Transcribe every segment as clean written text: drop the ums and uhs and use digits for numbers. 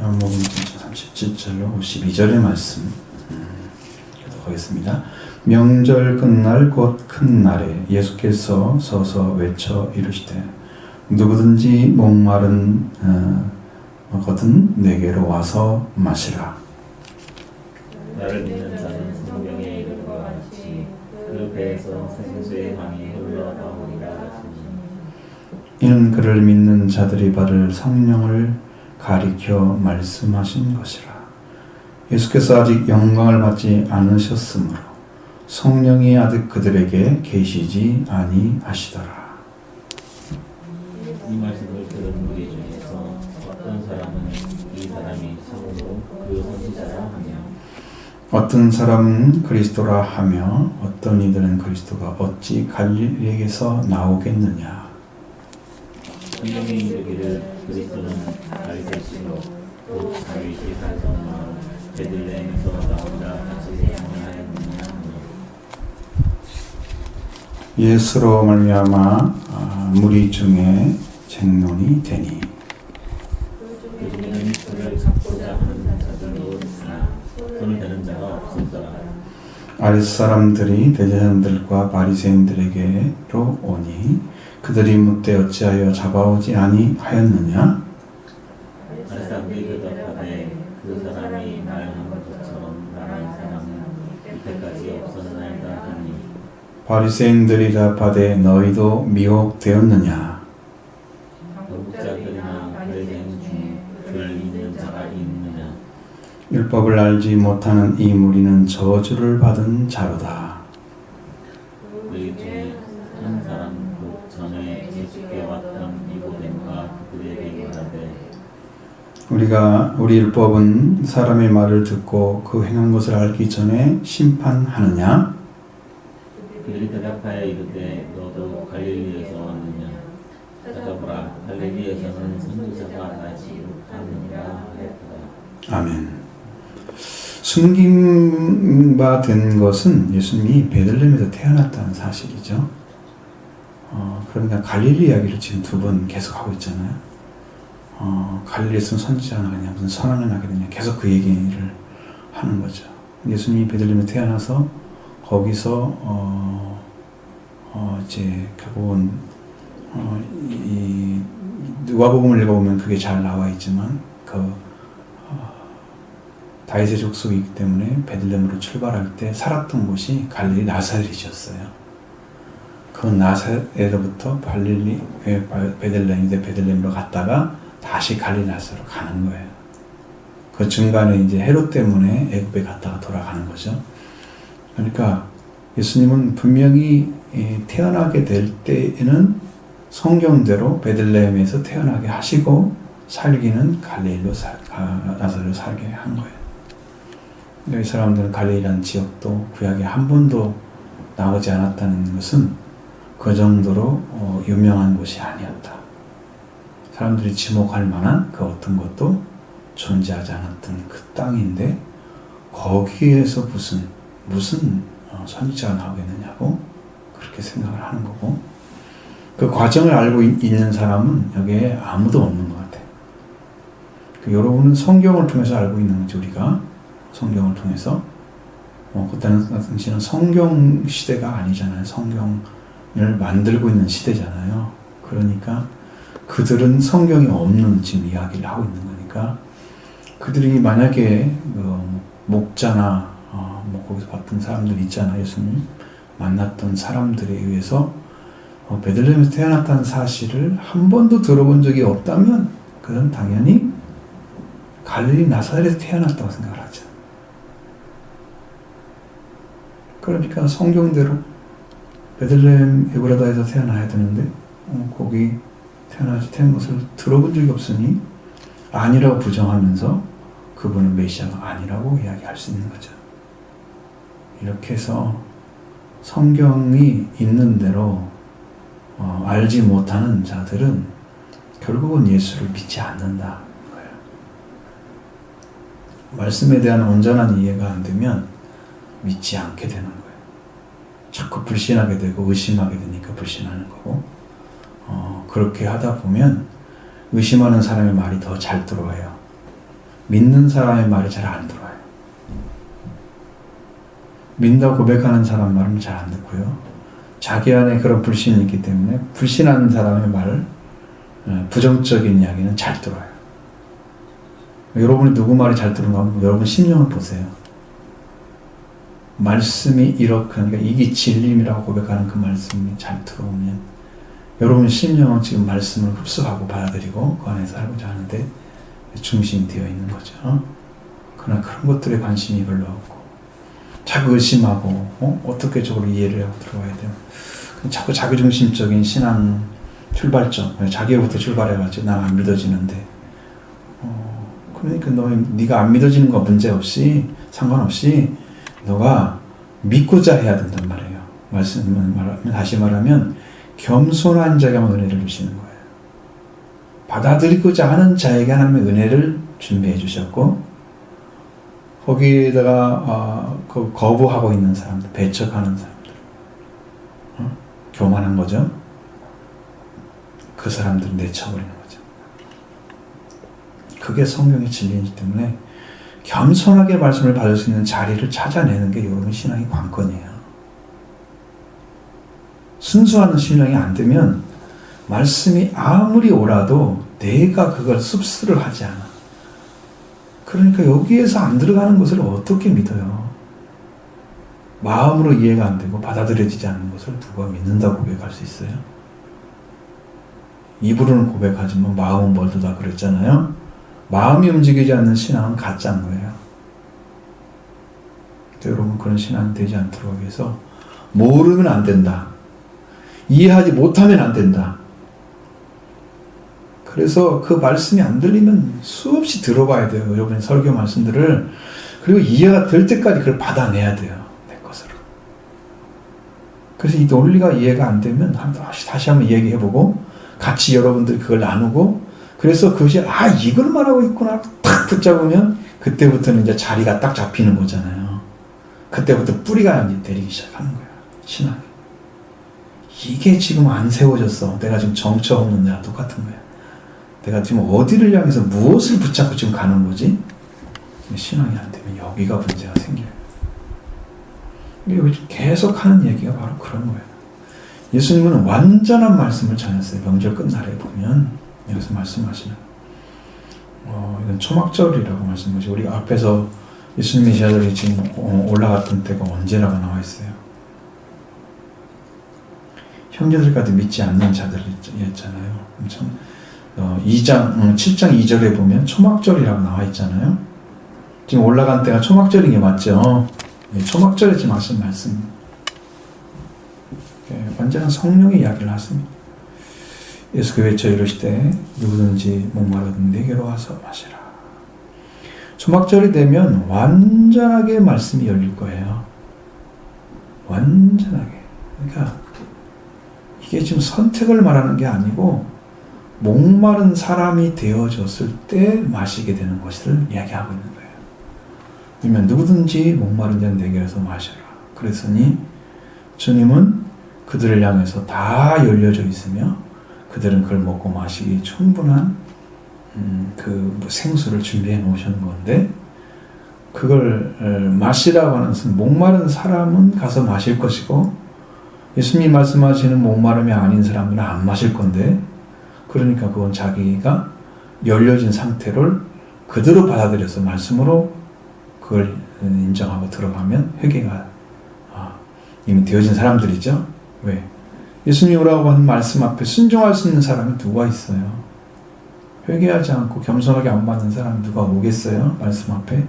요한복음 37절로 52절의 말씀 계속하겠습니다. 명절 끝날 곧 큰 날에 예수께서 서서 외쳐 이르시되 누구든지 목마른 거든 내게로 와서 마시라. 나를 믿는 자는 성경에 이른 것 같이 그 배에서 생수의 강이 흘러나오리라 하시니 이는 그를 믿는 자들이 받을 성령을 가리켜 말씀하신 것이라. 예수께서 아직 영광을 받지 않으셨으므로 성령이 아직 그들에게 계시지 아니하시더라. 이 말씀을 들은 무리 중에서 어떤 사람은 이 사람이 참으로 그 선지자라 하며 어떤 사람은 그리스도라 하며 어떤 이들은 그리스도가 어찌 갈릴리에게서 나오겠느냐. 성경이 이르기를 그리스도는 다윗의 곧 다윗이 살던 마을 베들레헴에서 나온다 하지 아니하였느냐. 예수로 말미암아 무리 중에 쟁론이 되니 그 중에는 그를 잡고자 하는 자들도 있으나 손을 대는 자가 없었더라. 아랫사람들이 대제사장들과 바리새인들에게로 오니 그들이 묻되 어찌하여 잡아오지 아니하였느냐. 아랫사람들이 대답하되 그 사람이 말한 것처럼 말한 사람은 이때까지 없었나이다 하니 바리새인들이 대답하되 너희도 미혹되었느냐. 당국자들이나 바리새인 중 그를 믿는 자가 있느냐. 율법을 알지 못하는 이 무리는 저주를 받은 자로다. 그들 중에 한 사람 곧 전에 예수께 왔던 니고데모가 그들에게 말하되 우리 율법은 사람의 말을 듣고 그 행한 것을 알기 전에 심판하느냐? 그들이 대답하여 이르되 너도 갈릴리에서 왔느냐. 찾아보라 갈릴리에서는 선지자가 나지 못하느니라 하였더라. 아멘. 숨김바 된 것은 예수님이 베들레헴에서 태어났다는 사실이죠. 그러니까 갈릴리 이야기를 지금 두 번 계속하고 있잖아요. 갈릴리에서는 선지자가 나겠냐, 무슨 선왕이 나겠느냐, 계속 그 얘기를 하는 거죠. 예수님이 베들레헴에 태어나서 거기서 이제 결국은 이 누가복음을 읽어보면 그게 잘 나와 있지만 다윗의 족속이기 때문에 베들레헴으로 출발할 때 살았던 곳이 갈릴리 나사렛이었어요. 그 나사렛으로부터 베들레헴으로 갔다가 다시 갈릴리 나사렛으로 가는 거예요. 그 중간에 이제 헤롯 때문에 애굽에 갔다가 돌아가는 거죠. 그러니까 예수님은 분명히 태어나게 될 때에는 성경대로 베들레헴에서 태어나게 하시고 살기는 갈릴리로 나사렛으로 살게 한 거예요. 이 사람들은 갈릴리라는 지역도 구약에 한 번도 나오지 않았다는 것은 그 정도로 유명한 곳이 아니었다. 사람들이 지목할 만한 그 어떤 것도 존재하지 않았던 그 땅인데 거기에서 무슨 선지자가 나오겠느냐고 그렇게 생각을 하는 거고, 그 과정을 알고 있는 사람은 여기에 아무도 없는 것 같아요. 여러분은 성경을 통해서 알고 있는 거죠. 우리가 성경을 통해서 그때는 당시는 성경 시대가 아니잖아요. 성경을 만들고 있는 시대잖아요. 그러니까 그들은 성경이 없는 지금 이야기를 하고 있는 거니까, 그들이 만약에 목자나 거기서 봤던 사람들 있잖아요. 예수님 만났던 사람들에 의해서 베들레헴에서 태어났다는 사실을 한 번도 들어본 적이 없다면 그건 당연히 갈릴리 나사렛에서 태어났다고 생각을 하죠. 그러니까 성경대로 베들레헴 에브라다에서 태어나야 되는데 거기 태어나지 태어난 것을 들어본 적이 없으니 아니라고 부정하면서 그분은 메시아가 아니라고 이야기할 수 있는 거죠. 이렇게 해서 성경이 있는 대로 알지 못하는 자들은 결국은 예수를 믿지 않는다 거예요. 말씀에 대한 온전한 이해가 안 되면 믿지 않게 되는 거예요. 자꾸 불신하게 되고 의심하게 되니까 불신하는 거고, 그렇게 하다 보면 의심하는 사람의 말이 더 잘 들어와요. 믿는 사람의 말이 잘 안 들어요. 믿는다고 고백하는 사람 말은 잘 안 듣고요. 자기 안에 그런 불신이 있기 때문에 불신하는 사람의 말, 부정적인 이야기는 잘 들어요. 여러분이 누구 말이 잘 들은가 하면 여러분 심령을 보세요. 말씀이 이렇게, 그러니까 이게 진리라고 고백하는 그 말씀이 잘 들어오면 여러분 심령은 지금 말씀을 흡수하고 받아들이고 그 안에 살고자 하는데 중심이 되어 있는 거죠. 그러나 그런 것들에 관심이 별로 없고 자꾸 의심하고 어떻게 저걸 이해를 하고 들어가야 돼요. 자꾸 자기중심적인 신앙 출발점, 자기로부터 출발해가지고 난 안 믿어지는데 그러니까 네가 안 믿어지는 거 문제없이 상관없이 너가 믿고자 해야 된단 말이에요. 다시 말하면 겸손한 자에게만 은혜를 주시는 거예요. 받아들이고자 하는 자에게 하나님의 은혜를 준비해 주셨고 거기에다가 그 거부하고 있는 사람들, 배척하는 사람들, 교만한 거죠. 그 사람들은 내쳐버리는 거죠. 그게 성경의 진리이기 때문에 겸손하게 말씀을 받을 수 있는 자리를 찾아내는 게 여러분 신앙의 관건이에요. 순수한 신앙이 안 되면 말씀이 아무리 오라도 내가 그걸 습수를 하지 않아. 그러니까 여기에서 안 들어가는 것을 어떻게 믿어요? 마음으로 이해가 안 되고 받아들여지지 않는 것을 누가 믿는다고 고백할 수 있어요? 입으로는 고백하지만 마음은 멀다 그랬잖아요. 마음이 움직이지 않는 신앙은 가짜인 거예요. 여러분 그런 신앙이 되지 않도록 위해서 모르면 안 된다. 이해하지 못하면 안 된다. 그래서 그 말씀이 안 들리면 수없이 들어봐야 돼요. 여러분의 설교 말씀들을. 그리고 이해가 될 때까지 그걸 받아내야 돼요. 내 것으로. 그래서 이 논리가 이해가 안 되면 다시 한번 얘기해보고 같이 여러분들이 그걸 나누고 그래서 그것이 이걸 말하고 있구나 탁 붙잡으면 그때부터는 이제 자리가 딱 잡히는 거잖아요. 그때부터 뿌리가 이제 내리기 시작하는 거예요. 신앙이. 이게 지금 안 세워졌어. 내가 지금 정처 없는 데랑 똑같은 거야. 내가 지금 어디를 향해서 무엇을 붙잡고 지금 가는 거지? 신앙이 안 되면 여기가 문제가 생겨요. 여기 계속 하는 얘기가 바로 그런 거예요. 예수님은 완전한 말씀을 전했어요. 명절 끝날에 보면 여기서 말씀하시는 이건 초막절이라고 말씀하시고 우리가 앞에서 예수님의 제자들이 지금 올라갔던 때가 언제라고 나와 있어요. 형제들까지 믿지 않는 자들이었잖아요. 7장 2절에 보면 초막절이라고 나와 있잖아요. 지금 올라간 때가 초막절인 게 맞죠? 초막절에 지금 하신 말씀. 완전한 성령의 이야기를 하십니다. 예수께서 외쳐 이르시되 누구든지 목마르든 내게로 와서 마시라. 초막절이 되면 완전하게 말씀이 열릴 거예요. 완전하게. 그러니까 이게 지금 선택을 말하는 게 아니고 목마른 사람이 되어졌을 때 마시게 되는 것을 이야기하고 있는 거예요. 그러면 누구든지 목마른 자는 내게 와서 마셔라. 그랬으니 주님은 그들을 향해서 다 열려져 있으며 그들은 그걸 먹고 마시기 충분한 그 생수를 준비해 놓으신 건데 그걸 마시라고 하는 것은 목마른 사람은 가서 마실 것이고 예수님이 말씀하시는 목마름이 아닌 사람은 안 마실 건데 그러니까 그건 자기가 열려진 상태를 그대로 받아들여서 말씀으로 그걸 인정하고 들어가면 회개가 이미 되어진 사람들이죠. 왜? 예수님이 오라고 하는 말씀 앞에 순종할 수 있는 사람이 누가 있어요? 회개하지 않고 겸손하게 안 받는 사람이 누가 오겠어요? 말씀 앞에?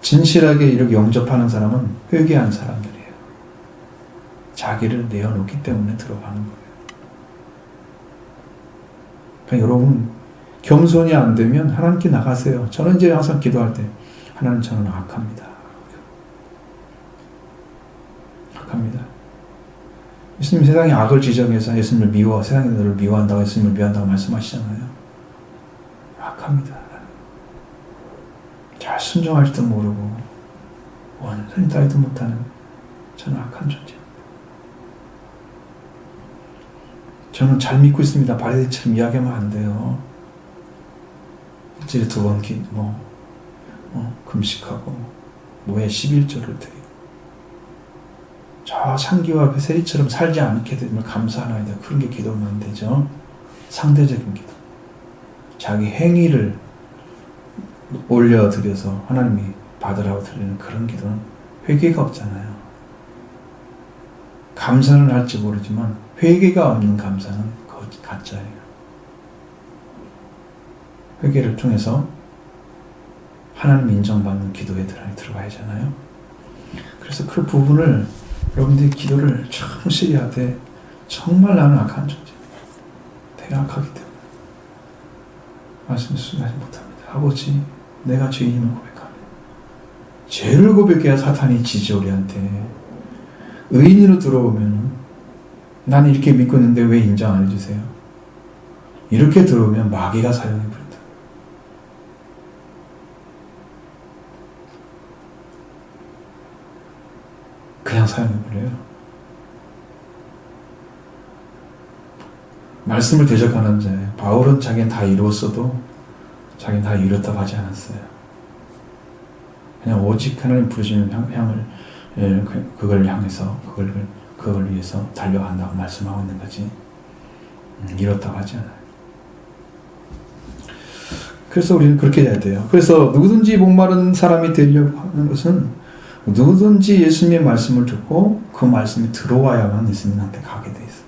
진실하게 이렇게 영접하는 사람은 회개한 사람들이에요. 자기를 내어놓기 때문에 들어가는 거예요. 그러니까 여러분 겸손이 안 되면 하나님께 나가세요. 저는 이제 항상 기도할 때 하나님 저는 악합니다. 악합니다. 예수님 세상에 악을 지적해서 예수님을 미워 세상이 너를 미워한다고 예수님을 미워한다고 말씀하시잖아요. 악합니다. 잘 순종할지도 모르고 완전히 따르지도 못하는 저는 악한 존재입니다. 저는 잘 믿고 있습니다. 바리새인처럼 이야기하면 안 돼요. 일주일에 2번 금식하고 뭐에 11조를 드리고 저 창기와 베세리처럼 살지 않게 되면 감사하나이다. 그런 게 기도면 되죠. 상대적인 기도. 자기 행위를 올려드려서 하나님이 받으라고 드리는 그런 기도는 회개가 없잖아요. 감사는 할지 모르지만 회개가 없는 감사는 가짜예요. 회개를 통해서 하나님 인정받는 기도에 들어가야 하잖아요. 그래서 그 부분을 여러분들이 기도를 충실히 하되 정말 나는 악한 존재, 내가 악하기 때문에 말씀을 순하지 못합니다. 아버지, 내가 죄인임을 고백하며 죄를 고백해야 사탄이 지지 우리한테. 의인으로 들어오면 나는 이렇게 믿고 있는데 왜 인정 안 해주세요? 이렇게 들어오면 마귀가 사용해버린다. 그냥 사용해버려요. 말씀을 대적하는 자예요. 바울은 자기는 다 이루었어도 자기는 다 이뤘다고 하지 않았어요. 그냥 오직 하나님 부르시는 향을 그걸 향해서 그걸 위해서 달려간다고 말씀하고 있는 거지. 이뤘다고 하지 않아요. 그래서 우리는 그렇게 해야 돼요. 그래서 누구든지 목마른 사람이 되려고 하는 것은 누구든지 예수님의 말씀을 듣고 그 말씀이 들어와야만 예수님한테 가게 돼 있어요.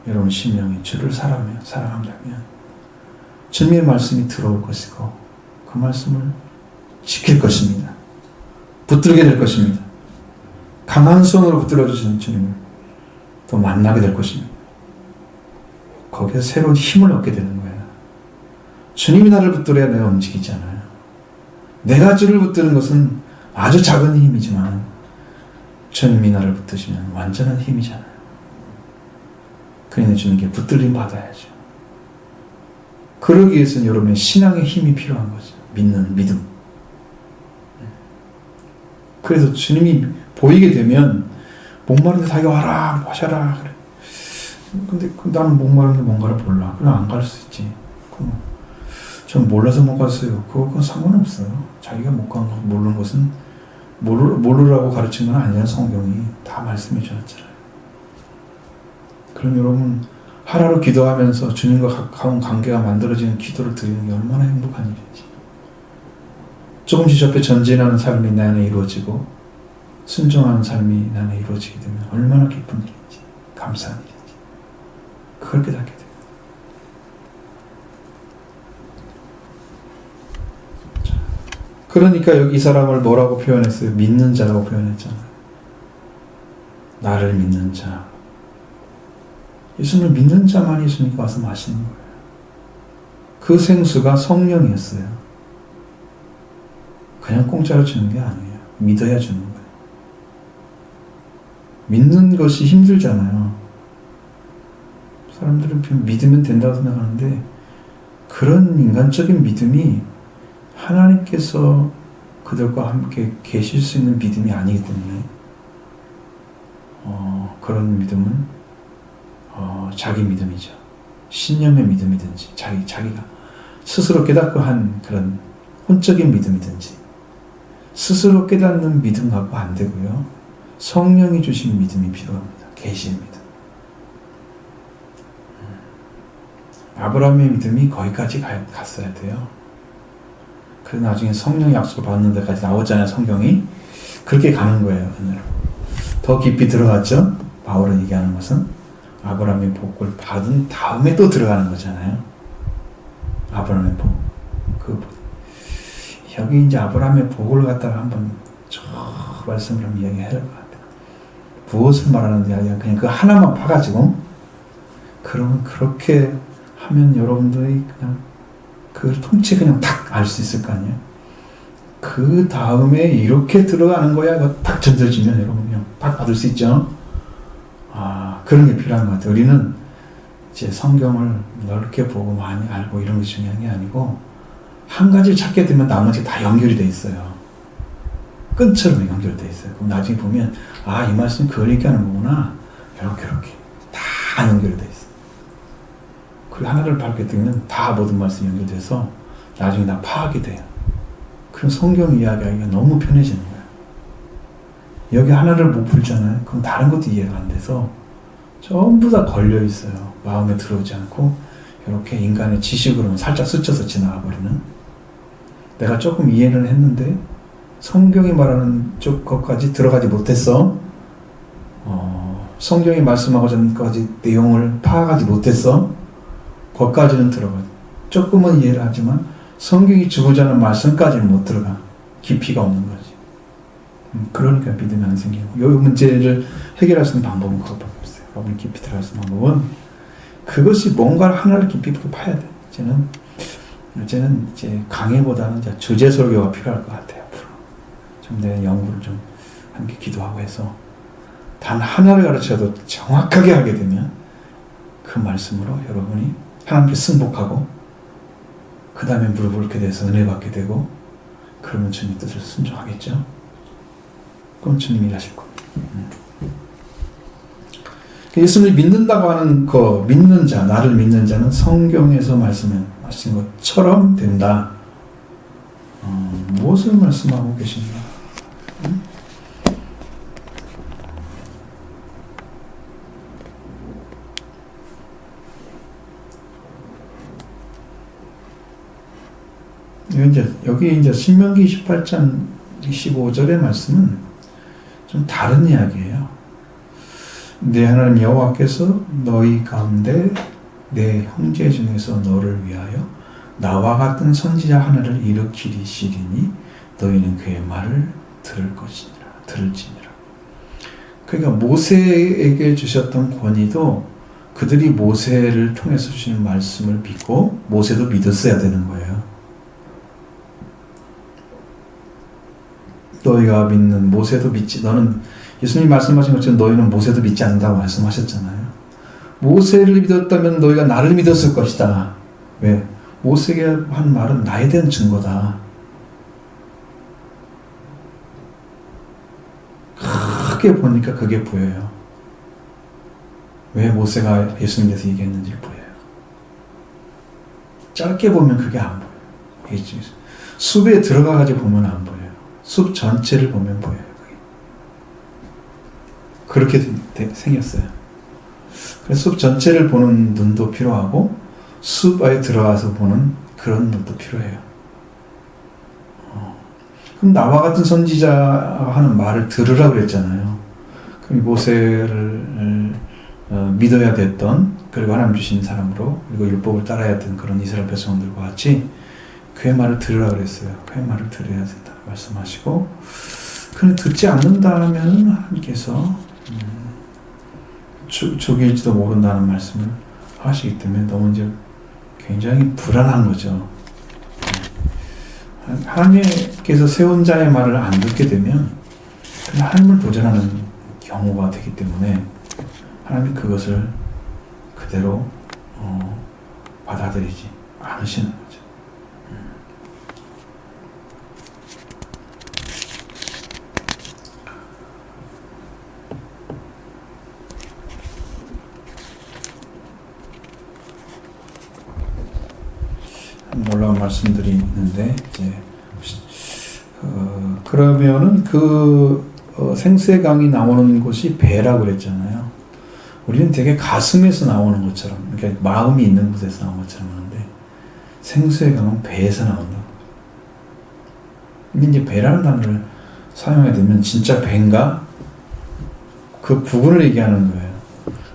여러분 심령이 주를 사랑한다면 주님의 말씀이 들어올 것이고 그 말씀을 지킬 것입니다. 붙들게 될 것입니다. 강한 손으로 붙들어주시는 주님을 또 만나게 될 것입니다. 거기서 새로운 힘을 얻게 되는 거예요. 주님이 나를 붙들어야 내가 움직이지 않아요. 내가 주를 붙드는 것은 아주 작은 힘이지만 주님이 나를 붙드시면 완전한 힘이잖아요. 그러니 주님께 붙들림 받아야죠. 그러기 위해서는 여러분의 신앙의 힘이 필요한 거죠. 믿는 믿음. 그래서 주님이 보이게 되면 목마른데 자기가 와라 마셔라 그래. 근데 나는 목마른데 뭔가를 몰라. 그럼 안 갈 수 있지. 전 몰라서 못 갔어요. 그건 상관없어요. 자기가 못 간 거, 모르는 것은 모르라고 가르친 건 아니잖아요. 성경이 다 말씀해 주셨잖아요. 그럼 여러분 하루하루 기도하면서 주님과 가까운 관계가 만들어지는 기도를 드리는 게 얼마나 행복한 일인지. 조금씩 옆에 전진하는 삶이 내 안에 이루어지고 순종하는 삶이 내 안에 이루어지게 되면 얼마나 기쁜 일인지, 감사한 일인지 그걸 깨닫게 돼요. 그러니까 여기 이 사람을 뭐라고 표현했어요? 믿는 자라고 표현했잖아요. 나를 믿는 자. 예수님을 믿는 자만 예수님께 와서 마시는 거예요. 그 생수가 성령이었어요. 그냥 공짜로 주는 게 아니에요. 믿어야 주는 거예요. 믿는 것이 힘들잖아요. 사람들은 믿으면 된다고 생각하는데 그런 인간적인 믿음이 하나님께서 그들과 함께 계실 수 있는 믿음이 아니기 때문에 그런 믿음은 자기 믿음이죠. 신념의 믿음이든지 자기가 스스로 깨닫고 한 그런 혼적인 믿음이든지 스스로 깨닫는 믿음 갖고 안 되고요. 성령이 주신 믿음이 필요합니다. 계시의 믿음. 아브라함의 믿음이 거기까지 갔어야 돼요. 그래서 나중에 성령 약속을 받는 데까지 나오잖아요. 성경이. 그렇게 가는 거예요. 더 깊이 들어갔죠. 바울은 얘기하는 것은 아브라함의 복을 받은 다음에 또 들어가는 거잖아요. 아브라함의 복. 여기 이제 아브라함의 복을 갖다가 한번 쭉 말씀을 한번 이야기해야 될 것 같아요. 무엇을 말하는지 아니라 그냥 그 하나만 파가지고 그러면 그렇게 하면 여러분들이 그냥 그걸 통째 그냥 탁 알 수 있을 거 아니에요. 그 다음에 이렇게 들어가는 거야. 이거 탁 던져지면 여러분 그냥 탁 받을 수 있죠. 그런 게 필요한 것 같아요. 우리는 이제 성경을 넓게 보고 많이 알고 이런 게 중요한 게 아니고 한 가지를 찾게 되면 나머지 다 연결이 돼 있어요. 끈처럼 연결돼 있어요. 그럼 나중에 보면 이 말씀 그걸 얘기하는 거구나. 이렇게 다 연결돼 있어요. 그리고 하나를 밝게 뜨면 다 모든 말씀이 연결돼서 나중에 다 파악이 돼요. 그럼 성경 이야기하기가 너무 편해지는 거예요. 여기 하나를 못 풀잖아요. 그럼 다른 것도 이해가 안 돼서 전부 다 걸려 있어요. 마음에 들어오지 않고 이렇게 인간의 지식으로는 살짝 스쳐서 지나가 버리는. 내가 조금 이해는 했는데 성경이 말하는 쪽 것까지 들어가지 못했어. 성경이 말씀하고 전까지 내용을 파악하지 못했어. 거기까지는 들어가. 조금은 이해를 하지만 성경이 주고자 하는 말씀까지는 못 들어가. 깊이가 없는 거지. 그러니까 믿음이 안 생기고. 이 문제를 해결할 수 있는 방법은 그것밖에 없어요. 여러분이 깊이 들어갈 수 있는 방법은 그것이 뭔가를 하나를 깊이 파야 돼. 이제는 이제 강의보다는 이제 주제 설교가 필요할 것 같아요. 앞으로 좀 내 연구를 좀 함께 기도하고 해서 단 하나를 가르쳐도 정확하게 하게 되면 그 말씀으로 여러분이 하나님께 승복하고 그 다음에 무릎을 꿇게 돼서 은혜 받게 되고 그러면 주님 뜻을 순종하겠죠. 그럼 주님이 일하실 겁니다. 예수님을 믿는다고 하는 거, 믿는 자, 나를 믿는 자는 성경에서 말씀하신 것처럼 된다. 무엇을 말씀하고 계신가? 여기 이제 신명기 18장 25절의 말씀은 좀 다른 이야기예요. 내 하나님 여호와께서 너희 가운데 내 형제 중에서 너를 위하여 나와 같은 선지자 하나를 일으키시리니 너희는 그의 말을 들을지니라. 그러니까 모세에게 주셨던 권위도 그들이 모세를 통해서 주신 말씀을 믿고 모세도 믿었어야 되는 거예요. 너희가 믿는 모세도 믿지. 너는 예수님이 말씀하신 것처럼 너희는 모세도 믿지 않는다고 말씀하셨잖아요. 모세를 믿었다면 너희가 나를 믿었을 것이다. 왜? 모세가 한 말은 나에 대한 증거다. 크게 보니까 그게 보여요. 왜 모세가 예수님에 대해서 얘기했는지 보여요. 짧게 보면 그게 안 보여요. 숲에 들어가가지고 보면 안 보여요. 숲 전체를 보면 보여요. 그렇게 생겼어요. 그래서 숲 전체를 보는 눈도 필요하고 숲 안에 들어가서 보는 그런 눈도 필요해요. 그럼 나와 같은 선지자 하는 말을 들으라고 그랬잖아요. 그럼 모세를 믿어야 됐던, 그리고 하나님 주신 사람으로, 그리고 율법을 따라야 했던 그런 이스라엘 백성들과 같이 그의 말을 들으라고 그랬어요. 그의 말을 들어야 된다 말씀하시고, 그는 듣지 않는다 하면 하나님께서 죽일지도 모른다는 말씀을 하시기 때문에 너무 이제 굉장히 불안한 거죠. 하나님께서 세운 자의 말을 안 듣게 되면 하나님을 도전하는 경우가 되기 때문에 하나님이 그것을 그대로 받아들이지 않으시는 거죠. 놀라운 말씀들이 있는데 이제 그러면은 생수의 강이 나오는 곳이 배라고 그랬잖아요. 우리는 되게 가슴에서 나오는 것처럼, 그러니까 마음이 있는 곳에서 나오는 것처럼 하는데 생수의 강은 배에서 나온다. 근데 이제 배라는 단어를 사용하게 되면 진짜 배인가? 그 부분을 얘기하는 거예요.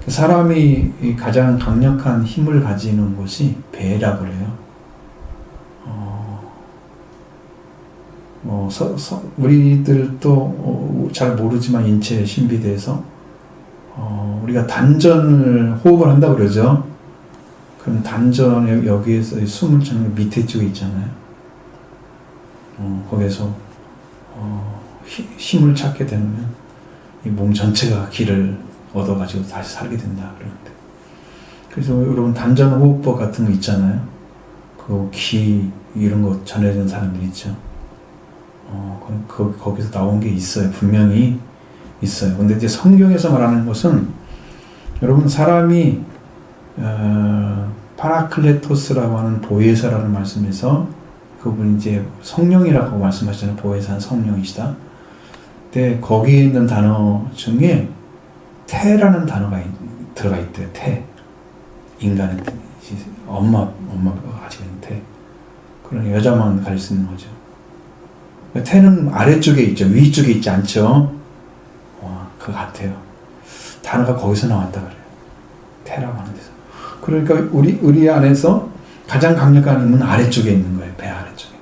사람이 가장 강력한 힘을 가지는 곳이 배라고 그래요. 우리들도 잘 모르지만 인체 신비대에서 우리가 단전을 호흡을 한다고 그러죠. 그럼 단전에 여기에서 숨을 찾는 밑에 쪽에 있잖아요. 거기에서 힘을 찾게 되면 이 몸 전체가 기를 얻어가지고 다시 살게 된다 그러는데, 그래서 여러분 단전 호흡법 같은 거 있잖아요. 그 기 이런 거 전해진 사람들 있죠. 거기서 나온 게 있어요. 분명히 있어요. 근데 이제 성경에서 말하는 것은 여러분 사람이 파라클레토스라고 하는 보혜사라는 말씀에서 그분이 이제 성령이라고 말씀하시잖아요. 보혜사는 성령이시다. 근데 거기에 있는 단어 중에 태라는 단어가 들어가 있대요. 태. 인간의 엄마가 가지고 있는 태. 그런 여자만 가질 수 있는 거죠. 태는 아래쪽에 있죠. 위쪽에 있지 않죠. 그거 같아요. 단어가 거기서 나왔다 그래요. 태라고 하는 데서. 그러니까 우리 안에서 가장 강력한 힘은 아래쪽에 있는 거예요. 배 아래쪽에.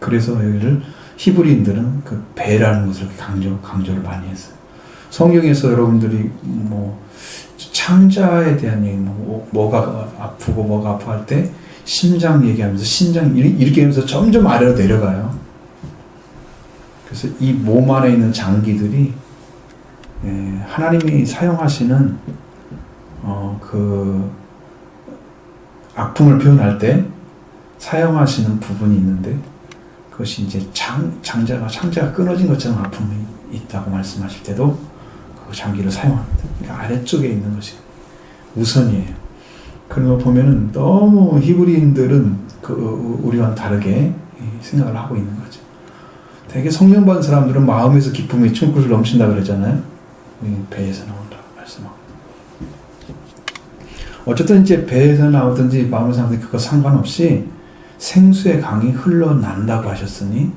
그래서 여기를 히브리인들은 그 배라는 것을 강조를 많이 했어요. 성경에서 여러분들이 뭐 창자에 대한 얘기, 뭐가 아프고 뭐가 아파할 때 심장 얘기하면서 신장 이렇게 하면서 점점 아래로 내려가요. 그래서 이 몸 안에 있는 장기들이 하나님이 사용하시는 그 아픔을 표현할 때 사용하시는 부분이 있는데 그것이 이제 창자가 끊어진 것처럼 아픔이 있다고 말씀하실 때도 그 장기를 사용합니다. 그러니까 아래쪽에 있는 것이 우선이에요. 그런 거 보면은 너무 히브리인들은 우리와는 다르게 생각을 하고 있는 거죠. 되게 성령 받은 사람들은 마음에서 기쁨이 충굴 넘친다 그러잖아요. 배에서 나온다고 말씀하고. 어쨌든 이제 배에서 나오든지 마음에서 나오든지 그거 상관없이 생수의 강이 흘러난다고 하셨으니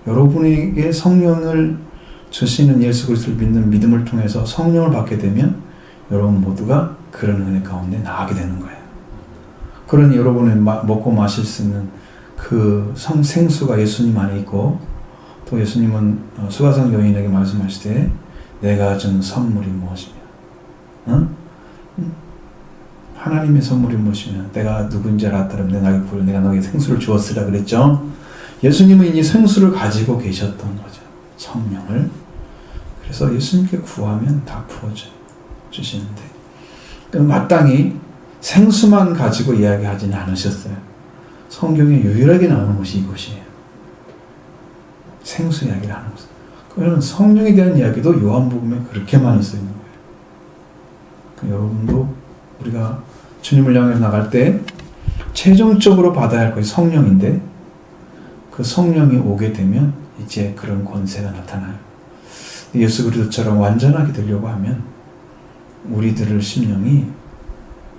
여러분에게 성령을 주시는 예수 그리스도를 믿는 믿음을 통해서 성령을 받게 되면 여러분 모두가 그런 은혜 가운데 나가게 되는 거예요. 그러니 여러분이 먹고 마실 수 있는 그 생수가 예수님 안에 있고 또 예수님은 수가성 여인에게 말씀하시되 내가 준 선물이 무엇이며 하나님의 선물이 무엇이며 내가 누군지 알았다면 내가 너에게 생수를 주었으라 그랬죠. 예수님은 이미 생수를 가지고 계셨던 거죠. 성령을. 그래서 예수님께 구하면 다 부어주시는데 마땅히 생수만 가지고 이야기하지는 않으셨어요. 성경에 유일하게 나오는 것이 이것이에요. 생수 이야기를 하는 것. 그러면 성령에 대한 이야기도 요한복음에 그렇게 많이 쓰이는 거예요. 그러니까 여러분도 우리가 주님을 향해서 나갈 때 최종적으로 받아야 할 것이 성령인데 그 성령이 오게 되면 이제 그런 권세가 나타나요. 예수 그리스도처럼 완전하게 되려고 하면 우리들의 심령이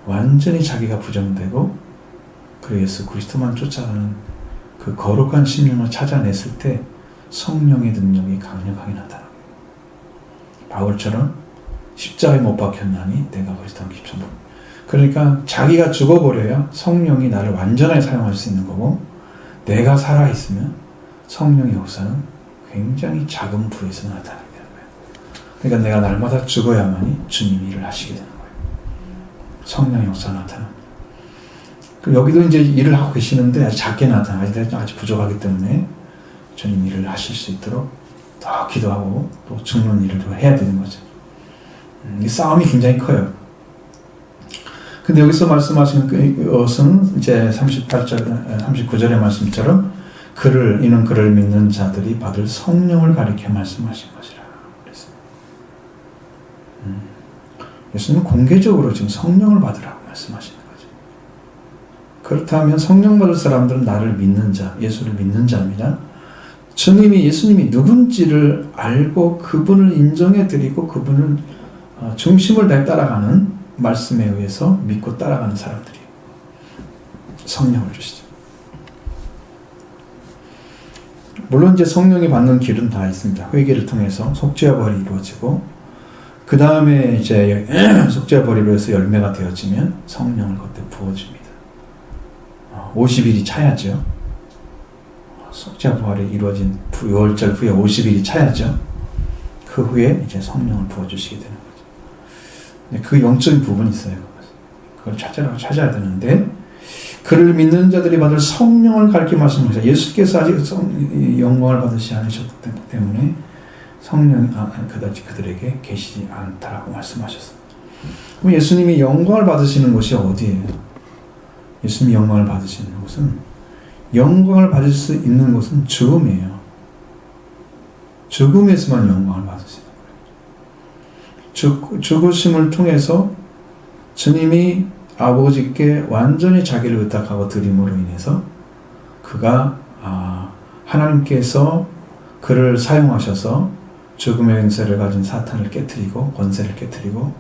완전히 자기가 부정되고 그 예수 그리스도만 쫓아가는 그 거룩한 심령을 찾아냈을 때 성령의 능력이 강력하게 나타납니다. 바울처럼 십자가에 못 박혔나니 내가 그리스도와 깊은 그러니까 자기가 죽어버려야 성령이 나를 완전하게 사용할 수 있는 거고 내가 살아있으면 성령의 역사는 굉장히 작은 부에서 나타나게 되는 거예요. 그러니까 내가 날마다 죽어야만이 주님이 일을 하시게 되는 거예요. 성령의 역사가 나타납니다. 여기도 이제 일을 하고 계시는데 아주 작게 나타나요. 아직 부족하기 때문에 주님 일을 하실 수 있도록 더 기도하고 또 죽는 일을 해야 되는 거죠. 이 싸움이 굉장히 커요. 근데 여기서 말씀하시는 것은 이제 39절의 말씀처럼 이는 그를 믿는 자들이 받을 성령을 가리켜 말씀하신 것이라 그랬어요. 예수님은 공개적으로 지금 성령을 받으라고 말씀하시는 거죠. 그렇다면 성령 받을 사람들은 나를 믿는 자, 예수를 믿는 자입니다. 예수님이 누군지를 알고 그분을 인정해드리고 그분을 중심을 다해 따라가는 말씀에 의해서 믿고 따라가는 사람들이에요. 성령을 주시죠. 물론 이제 성령이 받는 길은 다 있습니다. 회개를 통해서 속죄와 벌이 이루어지고 그 다음에 이제 속죄와 벌이로 해서 열매가 되어지면 성령을 그때 부어줍니다. 50일이 차야죠. 속죄와 벌이 이루어진 6월절 후에 50일이 차야죠. 그 후에 이제 성령을 부어주시게 되는 거죠. 그 영적인 부분이 있어요. 그걸 찾아야 되는데 그를 믿는 자들이 받을 성령을 가르쳐 말씀하셨어요. 예수께서 아직 영광을 받으시지 않으셨기 때문에 성령이 그다지 그들에게 계시지 않다라고 말씀하셨어요. 그럼 예수님이 영광을 받으시는 곳이 어디예요? 예수님이 영광을 받으시는 곳은 영광을 받을 수 있는 곳은 죽음이에요. 죽음에서만 영광을 받으시는 거예요. 죽으심을 통해서 주님이 아버지께 완전히 자기를 의탁하고 드림으로 인해서 그가 하나님께서 그를 사용하셔서 죽음의 권세를 가진 사탄을 깨뜨리고 권세를 깨뜨리고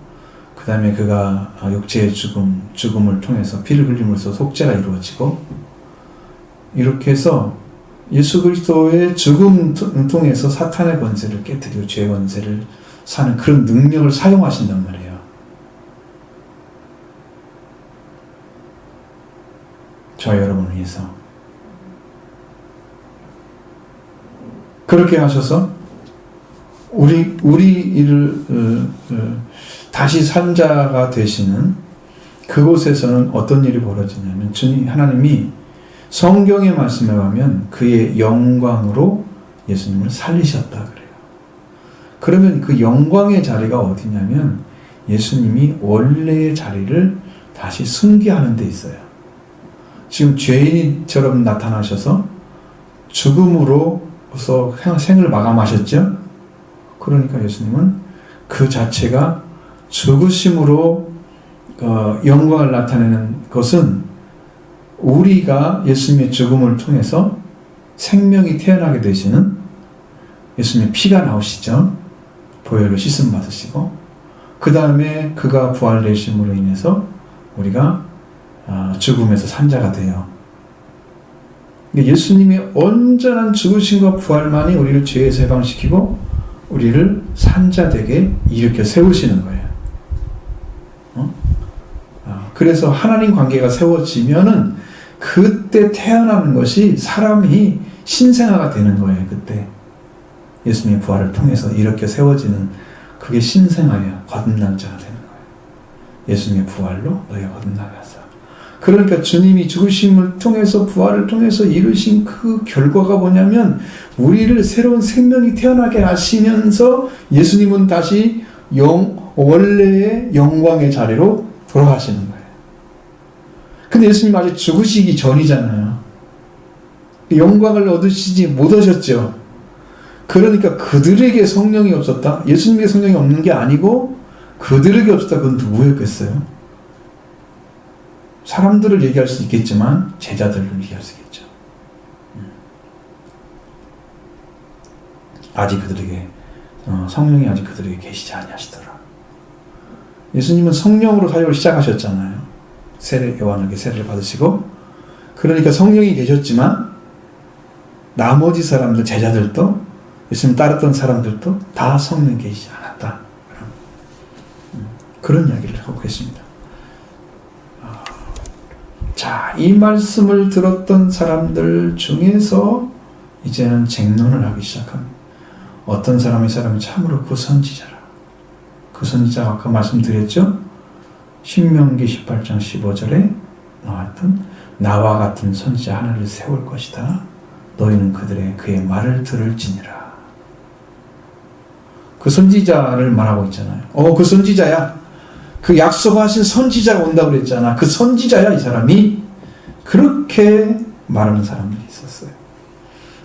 그 다음에 그가 육체의 죽음을 통해서 피를 흘림으로써 속죄가 이루어지고 이렇게 해서 예수 그리스도의 죽음을 통해서 사탄의 권세를 깨뜨리고 죄의 권세를 사는 그런 능력을 사용하신단 말이에요. 저 여러분을 위해서 그렇게 하셔서 우리를 다시 산 자가 되시는 그곳에서는 어떤 일이 벌어지냐면 주님 하나님이 성경의 말씀에 가면 그의 영광으로 예수님을 살리셨다 그래요. 그러면 그 영광의 자리가 어디냐면 예수님이 원래의 자리를 다시 승계하는 데 있어요. 지금 죄인처럼 나타나셔서 죽음으로서 생을 마감하셨죠. 그러니까 예수님은 그 자체가 죽으심으로 영광을 나타내는 것은 우리가 예수님의 죽음을 통해서 생명이 태어나게 되시는 예수님의 피가 나오시죠. 보혈로 씻음 받으시고 그 다음에 그가 부활되심으로 인해서 우리가 죽음에서 산자가 돼요. 예수님의 온전한 죽으심과 부활만이 우리를 죄에서 해방시키고 우리를 산자되게 일으켜 세우시는 거예요. 그래서 하나님 관계가 세워지면은 그때 태어나는 것이 사람이 신생아가 되는 거예요. 그때 예수님의 부활을 통해서 이렇게 세워지는 그게 신생아예요. 거듭난 자가 되는 거예요. 예수님의 부활로 너희가 거듭나게 하사. 그러니까 주님이 죽으심을 통해서 부활을 통해서 이루신 그 결과가 뭐냐면 우리를 새로운 생명이 태어나게 하시면서 예수님은 다시 원래의 영광의 자리로 돌아가시는 거예요. 근데 예수님 아직 죽으시기 전이잖아요. 영광을 얻으시지 못하셨죠. 그러니까 그들에게 성령이 없었다? 예수님에게 성령이 없는 게 아니고 그들에게 없었다. 그건 누구였겠어요? 사람들을 얘기할 수 있겠지만 제자들을 얘기할 수 있겠죠. 아직 그들에게 성령이 아직 그들에게 계시지 아니하시더라. 예수님은 성령으로 사역을 시작하셨잖아요. 요한에게 세례를 받으시고 그러니까 성령이 계셨지만 나머지 사람들 제자들도 예수님 따랐던 사람들도 다 성령이 계시지 않았다. 그런 이야기를 하고 계십니다. 자, 이 말씀을 들었던 사람들 중에서 이제는 쟁론을 하기 시작합니다. 어떤 사람이 참으로 그 선지자라. 그 선지자가 아까 말씀드렸죠? 신명기 18장 15절에 나왔던 나와 같은 선지자 하나를 세울 것이다. 너희는 그의 말을 들을지니라. 그 선지자를 말하고 있잖아요. 그 선지자야. 그 약속하신 선지자가 온다고 그랬잖아. 그 선지자야, 이 사람이. 그렇게 말하는 사람들이 있었어요.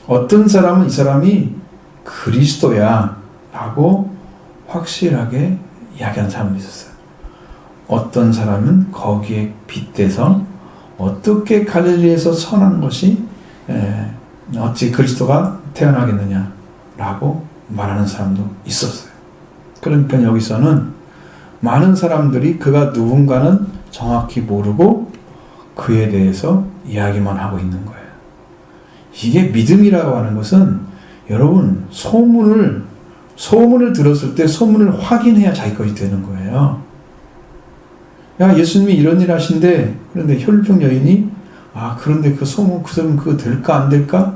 어떤 사람은 이 사람이 그리스도야 라고 확실하게 이야기하는 사람도 있었어요. 어떤 사람은 거기에 빗대서 어떻게 갈릴리에서 선한 것이 어찌 그리스도가 태어나겠느냐 라고 말하는 사람도 있었어요. 그러니까 여기서는 많은 사람들이 그가 누군가는 정확히 모르고 그에 대해서 이야기만 하고 있는 거예요. 이게 믿음이라고 하는 것은 여러분 소문을 들었을 때 소문을 확인해야 자기 것이 되는 거예요. 야, 예수님이 이런 일 하신대. 그런데 혈루병 여인이 그런데 그 소문 그 사람 그거 될까 안 될까?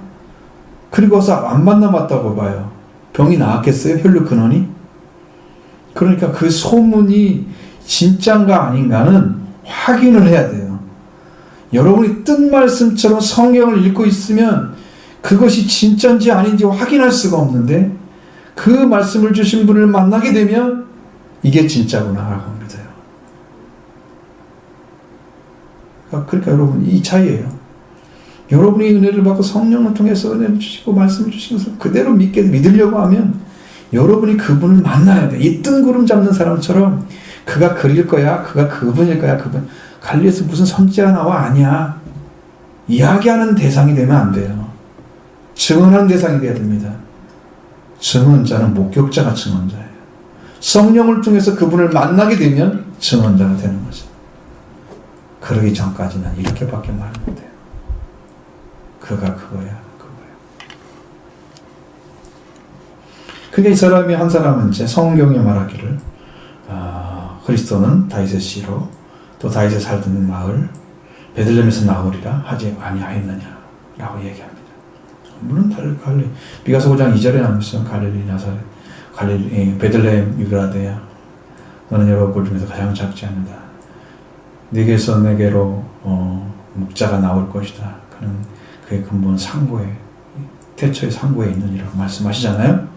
그리고 와서 안 만나봤다고 봐요. 병이 나았겠어요? 혈루 근원이? 그러니까 그 소문이 진짠가 아닌가는 확인을 해야 돼요. 여러분이 뜬 말씀처럼 성경을 읽고 있으면 그것이 진짠지 아닌지 확인할 수가 없는데 그 말씀을 주신 분을 만나게 되면 이게 진짜구나 라고 믿어요. 그러니까 여러분 이 차이예요. 여러분이 은혜를 받고 성령을 통해서 은혜를 주시고 말씀을 주시면서 그대로 믿으려고 하면 여러분이 그분을 만나야 돼. 이 뜬구름 잡는 사람처럼 그가 그릴 거야, 그가 그분일 거야, 그분. 갈릴리에서 무슨 선지자가 나와? 아니야. 이야기하는 대상이 되면 안 돼요. 증언하는 대상이 돼야 됩니다. 증언자는 목격자가 증언자예요. 성령을 통해서 그분을 만나게 되면 증언자가 되는 거죠. 그러기 전까지는 이렇게밖에 말 못해요. 그가 그거야. 그게 이 사람이 한 사람은 이제 성경에 말하기를 그리스도는 다윗의 씨로 또 다윗의 살던 마을 베들레헴에서 나오리라 하지 아니하였느냐라고 얘기합니다. 물론 갈릴리 미가서 5장 2절에 나오면서 갈릴리 나사렛 갈릴리 베들레헴 유브라데야 너는 여러 꼴 중에서 가장 작지 않는다. 네게서 내게로 목자가 나올 것이다. 그는 그의 근본 상고에 태초의 상고에 있느니라고 말씀하시잖아요.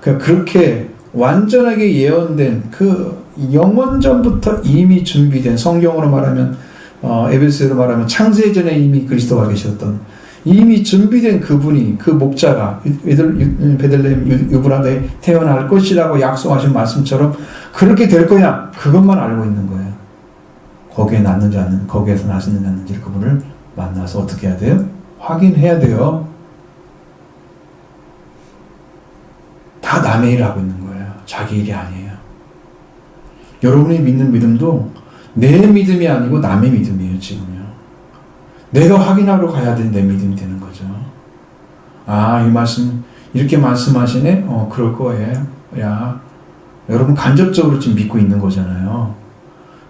그러니까 그렇게 완전하게 예언된 그 영원전부터 이미 준비된 성경으로 말하면 에베소로 말하면 창세 전에 이미 그리스도가 계셨던 이미 준비된 그분이 그 목자가 베들레헴 유브라데에 태어날 것이라고 약속하신 말씀처럼 그렇게 될 거야. 그것만 알고 있는 거예요. 거기에 낳는지 않는 거기에서 나시는지 않는지 그분을 만나서 어떻게 해야 돼요? 확인해야 돼요. 다 남의 일을 하고 있는 거예요. 자기 일이 아니에요. 여러분이 믿는 믿음도 내 믿음이 아니고 남의 믿음이에요. 지금요. 내가 확인하러 가야 되는 내 믿음이 되는 거죠. 이 말씀 이렇게 말씀하시네? 그럴 거예요. 야, 여러분 간접적으로 지금 믿고 있는 거잖아요.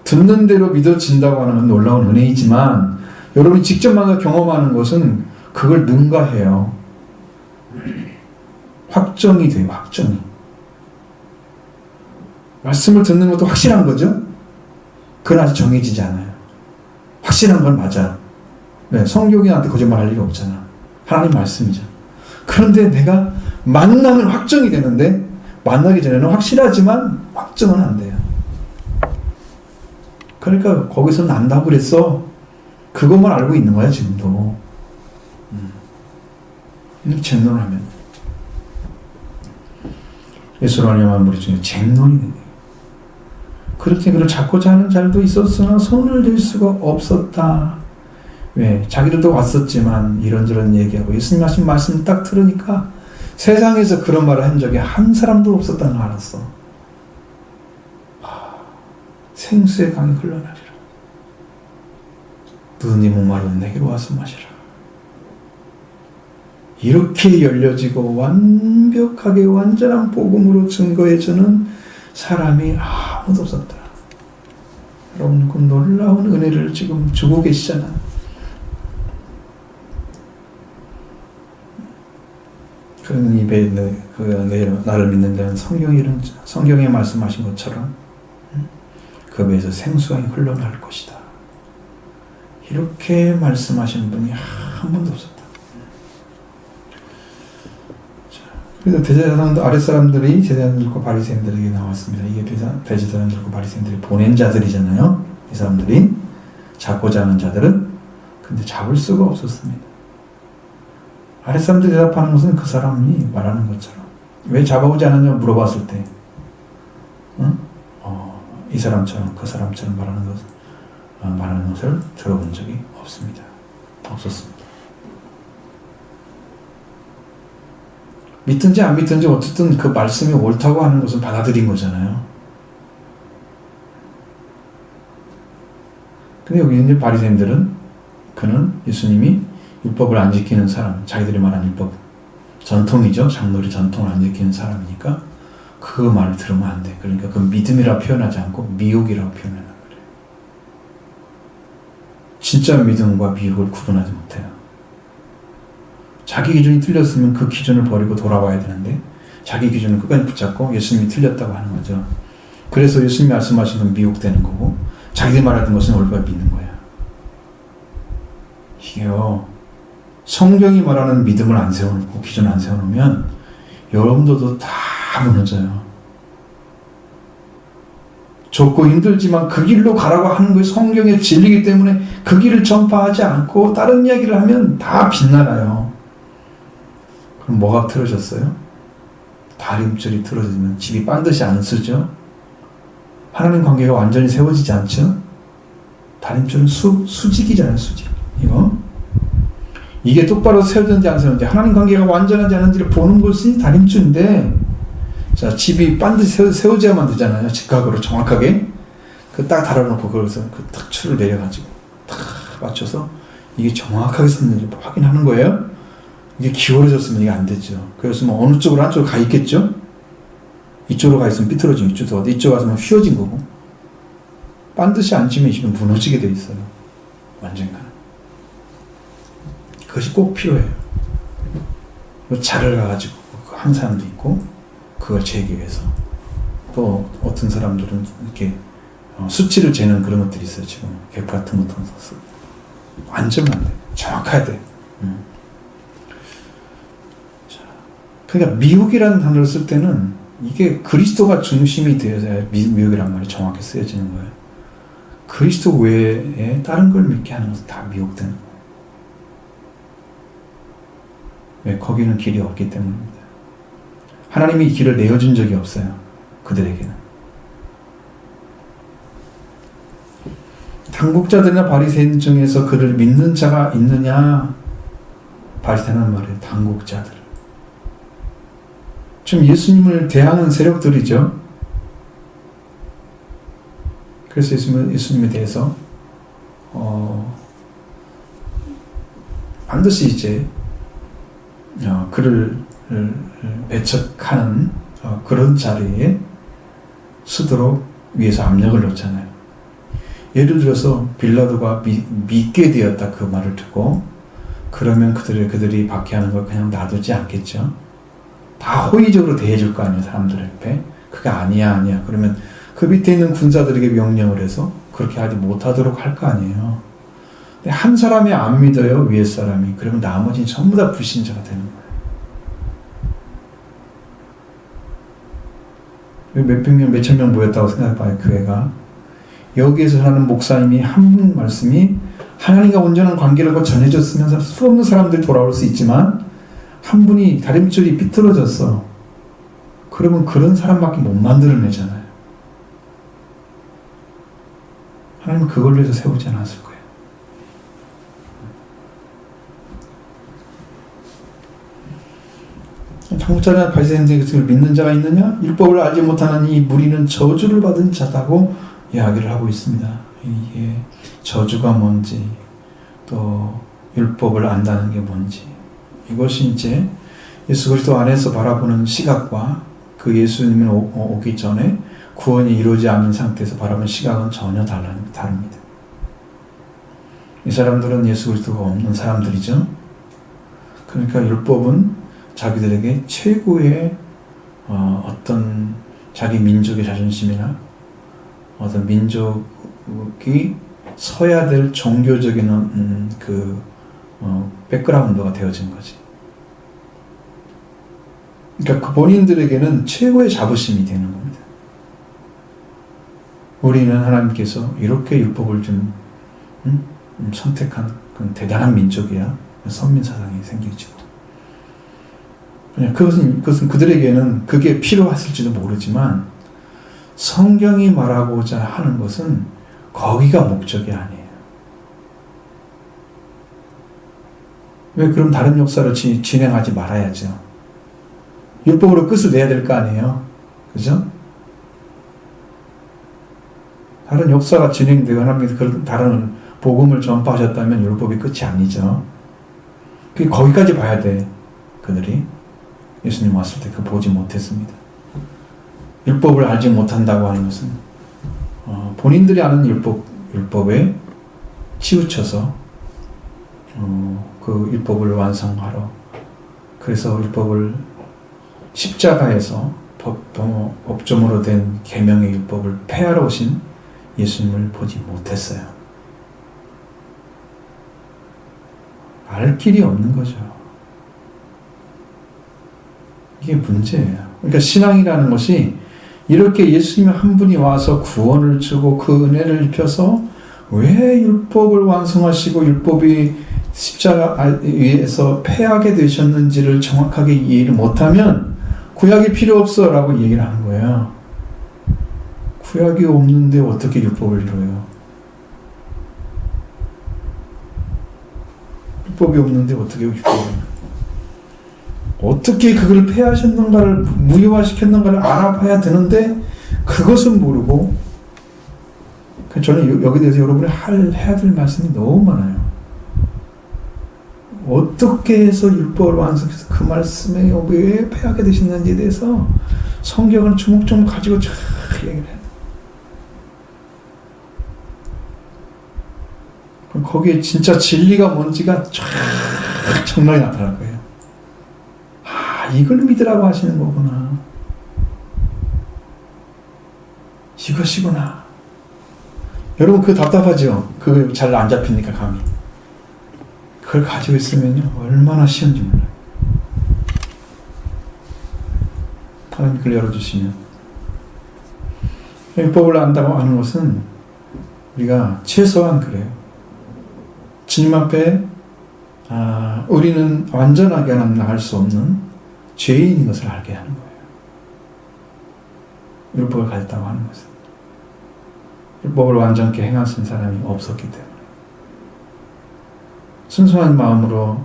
듣는 대로 믿어진다고 하는 건 놀라운 은혜이지만 여러분이 직접 만나 경험하는 것은 그걸 능가해요. 확정이 돼요. 확정이. 말씀을 듣는 것도 확실한 거죠. 그건 아직 정해지지 않아요. 확실한 건 맞아요. 네, 성경이 나한테 거짓말할 일이 없잖아. 하나님 말씀이죠. 그런데 내가 만나면 확정이 되는데 만나기 전에는 확실하지만 확정은 안 돼요. 그러니까 거기서 난다고 그랬어. 그것만 알고 있는 거야 지금도. 쟁론을 하면 예수로 하려면 우리 중에 쟁론이 되네. 그렇게 그를 잡고자 하는 자들도 있었으나 손을 댈 수가 없었다. 왜? 자기들도 왔었지만 이런저런 얘기하고 예수님 하신 말씀 딱 들으니까 세상에서 그런 말을 한 적이 한 사람도 없었다는 걸 알았어. 생수의 강이 흘러나리라. 눈이 목마르면 내게로 와서 마시라. 이렇게 열려지고 완벽하게 완전한 복음으로 증거해주는 사람이 아무도 없었다. 여러분 그 놀라운 은혜를 지금 주고 계시잖아. 그런 입에 나를 믿는 자는 성경에 말씀하신 것처럼 그 배에서 생수강이 흘러날 것이다. 이렇게 말씀하신 분이 한 번도 없었다. 그래서 대제사장도 아랫사람들이 제사장들과 바리새인들에게 나왔습니다. 이게 대제사장들과 바리새인들이 보낸 자들이잖아요. 이 사람들이 잡고자 하는 자들은. 근데 잡을 수가 없었습니다. 아랫사람들이 대답하는 것은 그 사람이 말하는 것처럼 왜 잡아오지 않았냐 물어봤을 때 이 사람처럼 그 사람처럼 말하는 것을 들어본 적이 없습니다. 없었습니다. 믿든지 안 믿든지 어쨌든 그 말씀이 옳다고 하는 것은 받아들인 거잖아요. 근데 여기 있는 바리새인들은 그는 예수님이 율법을 안 지키는 사람, 자기들이 말하는 율법 전통이죠. 장로리 전통을 안 지키는 사람이니까 그 말을 들으면 안 돼. 그러니까 그 믿음이라 표현하지 않고 미혹이라고 표현하는 거예요. 진짜 믿음과 미혹을 구분하지 못해요. 자기 기준이 틀렸으면 그 기준을 버리고 돌아와야 되는데 자기 기준을 끝까지 붙잡고 예수님이 틀렸다고 하는 거죠. 그래서 예수님이 말씀하신 건 미혹되는 거고 자기들이 말하던 것은 옳게 믿는 거예요. 이게요. 성경이 말하는 믿음을 안 세워놓고 기준을 안 세워놓으면 여러분들도 다 무너져요. 좁고 힘들지만 그 길로 가라고 하는 것이 성경의 진리이기 때문에 그 길을 전파하지 않고 다른 이야기를 하면 다 빗나가요. 그럼 뭐가 틀어졌어요? 다림줄이 틀어지면 집이 반드시 안 쓰죠? 하나님 관계가 완전히 세워지지 않죠? 다림줄은 수직이잖아요, 수직. 이게 똑바로 세워졌는지 안 세워졌는지, 하나님 관계가 완전하지 않은지를 보는 것이 다림줄인데, 자, 집이 반드시 세워져야만 되잖아요. 직각으로 정확하게. 딱 달아놓고, 그래서 딱 줄을 내려가지고, 딱 맞춰서, 이게 정확하게 섰는지 확인하는 거예요. 이게 기울어졌으면 이게 안 되죠. 그래서 뭐 어느 쪽으로 한쪽으로 가 있겠죠? 이쪽으로 가 있으면 삐뚤어지고, 이쪽으로 가서면 휘어진 거고. 반드시 앉으면 이 집은 무너지게 돼 있어요. 언젠가는. 그것이 꼭 필요해요. 자를 가가지고 한 사람도 있고, 그걸 재기 위해서. 또 어떤 사람들은 이렇게 수치를 재는 그런 것들이 있어요. 지금 F 같은 것도 완전 안 돼. 정확해야 돼. 그러니까 미혹이라는 단어를 쓸 때는 이게 그리스도가 중심이 되어야 미혹이란 말이 정확히 쓰여지는 거예요. 그리스도 외에 다른 걸 믿게 하는 것은 다 미혹되는 거예요. 왜? 거기는 길이 없기 때문입니다. 하나님이 길을 내어준 적이 없어요. 그들에게는. 당국자들이나 바리새인 중에서 그를 믿는 자가 있느냐? 바리새인은 말이에요. 당국자들. 지금 예수님을 대하는 세력들이죠. 그래서 예수님에 대해서 반드시 이제 그를 배척하는 그런 자리에 서도록 위에서 압력을 넣잖아요. 예를 들어서 빌라도가 믿게 되었다 그 말을 듣고, 그러면 그들이 박해하는 걸 그냥 놔두지 않겠죠. 다 호의적으로 대해줄 거 아니에요, 사람들 옆에. 그게 아니야. 그러면 그 밑에 있는 군사들에게 명령을 해서 그렇게 하지 못하도록 할 거 아니에요. 근데 한 사람이 안 믿어요, 위에 사람이. 그러면 나머지는 전부 다 불신자가 되는 거예요. 몇백 명, 몇천 명 모였다고 생각해봐요, 교회가. 여기에서 하는 목사님이 한 말씀이 하나님과 온전한 관계를 전해줬으면 수없는 사람들이 돌아올 수 있지만, 한 분이 다림줄이 삐뚤어졌어. 그러면 그런 사람밖에 못 만들어내잖아요. 하나님은 그걸 위해서 세우지 않았을 거예요. 당국자나 바리새인들이 그것을 믿는 자가 있느냐? 율법을 알지 못하는 이 무리는 저주를 받은 자다고 이야기를 하고 있습니다. 이게 저주가 뭔지, 또 율법을 안다는 게 뭔지, 이것이 이제 예수 그리스도 안에서 바라보는 시각과 그 예수님이 오기 전에 구원이 이루어지지 않은 상태에서 바라보는 시각은 전혀 다릅니다. 이 사람들은 예수 그리스도가 없는 사람들이죠. 그러니까 율법은 자기들에게 최고의 어떤 자기 민족의 자존심이나 어떤 민족이 서야 될 종교적인 백그라운드가 되어진 거지. 그러니까 그 본인들에게는 최고의 자부심이 되는 겁니다. 우리는 하나님께서 이렇게 율법을 좀 선택한 그런 대단한 민족이야. 선민 사상이 생기죠. 그것은 그들에게는 그게 필요했을지도 모르지만, 성경이 말하고자 하는 것은 거기가 목적이 아니에요. 왜 그럼 다른 역사를 진행하지 말아야죠. 율법으로 끝을 내야 될 거 아니에요. 그죠? 다른 역사가 진행되고 하나님께서 다른 복음을 전파하셨다면 율법이 끝이 아니죠. 거기까지 봐야 돼. 그들이 예수님 왔을 때 보지 못했습니다. 율법을 알지 못한다고 하는 것은 본인들이 아는 율법에 치우쳐서 그 율법을 완성하러, 그래서 율법을 십자가에서 법조문으로 된 계명의 율법을 폐하러 오신 예수님을 보지 못했어요. 알 길이 없는 거죠. 이게 문제예요. 그러니까 신앙이라는 것이 이렇게 예수님 한 분이 와서 구원을 주고 그 은혜를 입혀서 왜 율법을 완성하시고 율법이 십자가 위에서 폐하게 되셨는지를 정확하게 이해를 못하면 구약이 필요 없어 라고 얘기를 하는 거예요. 구약이 없는데 어떻게 율법을 이뤄요? 율법이 없는데 어떻게 율법을 이뤄요? 어떻게 그걸 폐하셨는가를, 무효화시켰는가를 알아봐야 되는데 그것은 모르고, 저는 여기 대해서 여러분이 해야 될 말씀이 너무 많아요. 어떻게 해서 율법을 완성해서 그 말씀에 왜 폐하게 되셨는지에 대해서 성경을 주목주목 가지고 잘 얘기를 해요. 그럼 거기에 진짜 진리가 뭔지가 쫙 정말 나타날 거예요. 아, 이걸 믿으라고 하시는 거구나. 이것이구나. 여러분 그거 답답하죠? 그거 잘 안 잡히니까 감이. 그걸 가지고 있으면요 얼마나 쉬운지 몰라요. 하나님 그걸 열어주시면. 율법을 안다고 하는 것은 우리가 최소한 그래요. 주님 앞에 우리는 완전하게 나갈 수 없는 죄인인 것을 알게 하는 거예요. 율법을 가졌다고 하는 것은. 율법을 완전케 행하신 사람이 없었기 때문에. 순수한 마음으로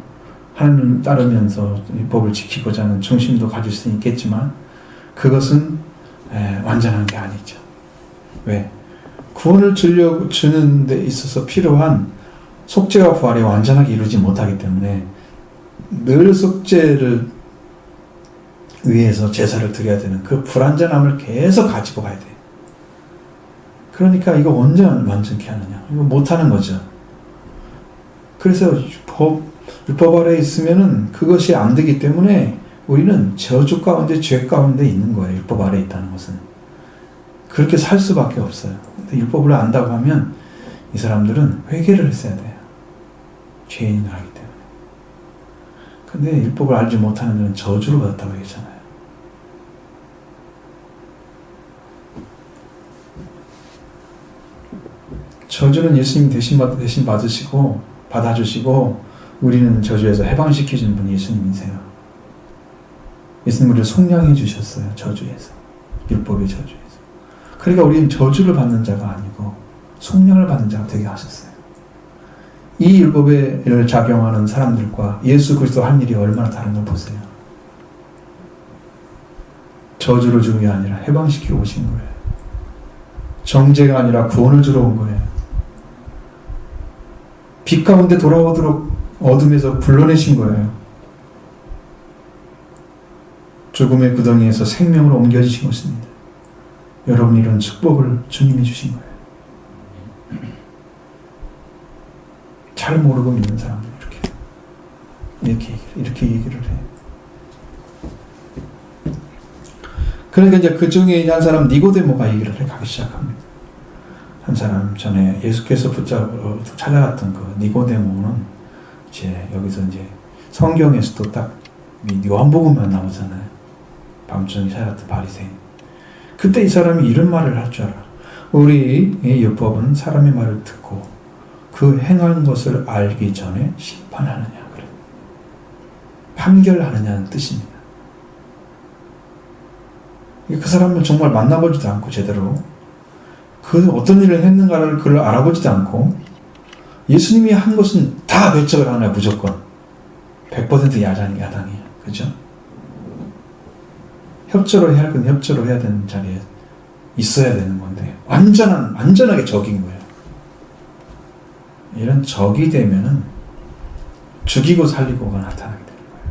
하나님을 따르면서 율법을 지키고자 하는 중심도 가질 수 있겠지만 그것은 완전한 게 아니죠. 왜? 구원을 주는 데 있어서 필요한 속죄와 부활이 완전하게 이루지 못하기 때문에 늘 속죄를 위해서 제사를 드려야 되는 그 불완전함을 계속 가지고 가야 돼요. 그러니까 이거 언제 완전케 하느냐? 이거 못하는 거죠. 그래서 율법 아래에 있으면은 그것이 안 되기 때문에 우리는 저주 가운데 죄 가운데 있는 거예요. 율법 아래에 있다는 것은. 그렇게 살 수밖에 없어요. 근데 율법을 안다고 하면 이 사람들은 회개를 했어야 돼요. 죄인을 하기 때문에. 근데 율법을 알지 못하는 자는 저주를 받았다고 했잖아요. 저주는 예수님이 대신 받아주시고 우리는 저주에서 해방시키시는 분이 예수님이세요. 예수님 우리를 속량해 주셨어요. 저주에서. 율법의 저주에서. 그러니까 우리는 저주를 받는 자가 아니고 속량을 받는 자가 되게 하셨어요. 이 율법을 작용하는 사람들과 예수 그리스도 한 일이 얼마나 다른 걸 보세요. 저주를 주는 게 아니라 해방시키고 오신 거예요. 정죄가 아니라 구원을 주러 온 거예요. 빛 가운데 돌아오도록 어둠에서 불러내신 거예요. 죽음의 구덩이에서 생명으로 옮겨주신 것입니다. 여러분 이런 축복을 주님이 주신 거예요. 잘 모르고 믿는 사람들 이렇게 얘기를 해요. 그러니까 이제 그 중에 한 사람 니고데모가 얘기를 가기 시작합니다. 한 사람 전에 예수께서 찾아갔던 그 니고데모는 이제 여기서 이제 성경에서도 딱 요한복음만 나오잖아요. 밤중에 찾아갔던 바리새인. 그때 이 사람이 이런 말을 할 줄 알아. 우리 율법은 사람의 말을 듣고 그 행한 것을 알기 전에 심판하느냐 그래. 판결하느냐는 뜻입니다. 그 사람은 정말 만나보지도 않고 제대로 그 어떤 일을 했는가를 그걸 알아보지도 않고 예수님이 한 것은 다 배척을 하나요. 무조건 100% 야당이에요. 그죠? 협조로 해야 할 건 협조로 해야 되는 자리에 있어야 되는 건데 완전하게 적인 거예요. 이런 적이 되면은 죽이고 살리고가 나타나게 되는 거예요.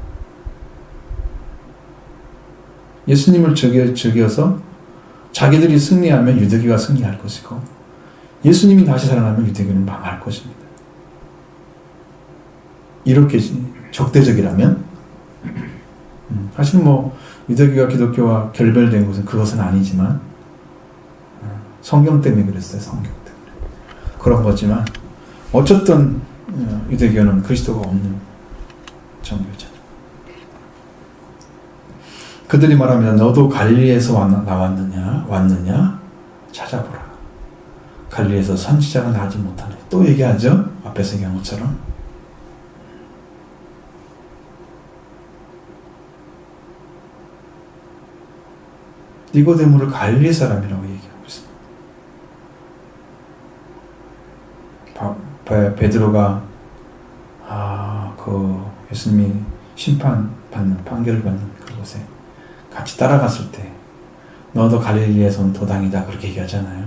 예수님을 죽여서 자기들이 승리하면 유대교가 승리할 것이고 예수님이 다시 살아나면 유대교는 망할 것입니다. 이렇게 적대적이라면 사실 유대교와 기독교와 결별된 것은 그것은 아니지만 성경 때문에 그랬어요. 성경 때문에. 그런 거지만 어쨌든 유대교는 그리스도가 없는 종교잖아요. 그들이 말하면 너도 갈릴리에서 왔느냐 찾아보라. 갈릴리에서 선지자가 나지 못하네. 또 얘기하죠. 앞에서 얘기한 것처럼. 니고데모를 갈릴리 사람이라고 얘기하고 있습니다. 베드로가 그 예수님이 판결을 받는 그곳에 같이 따라갔을 때 너도 갈릴리에서 온 도당이다 그렇게 얘기하잖아요.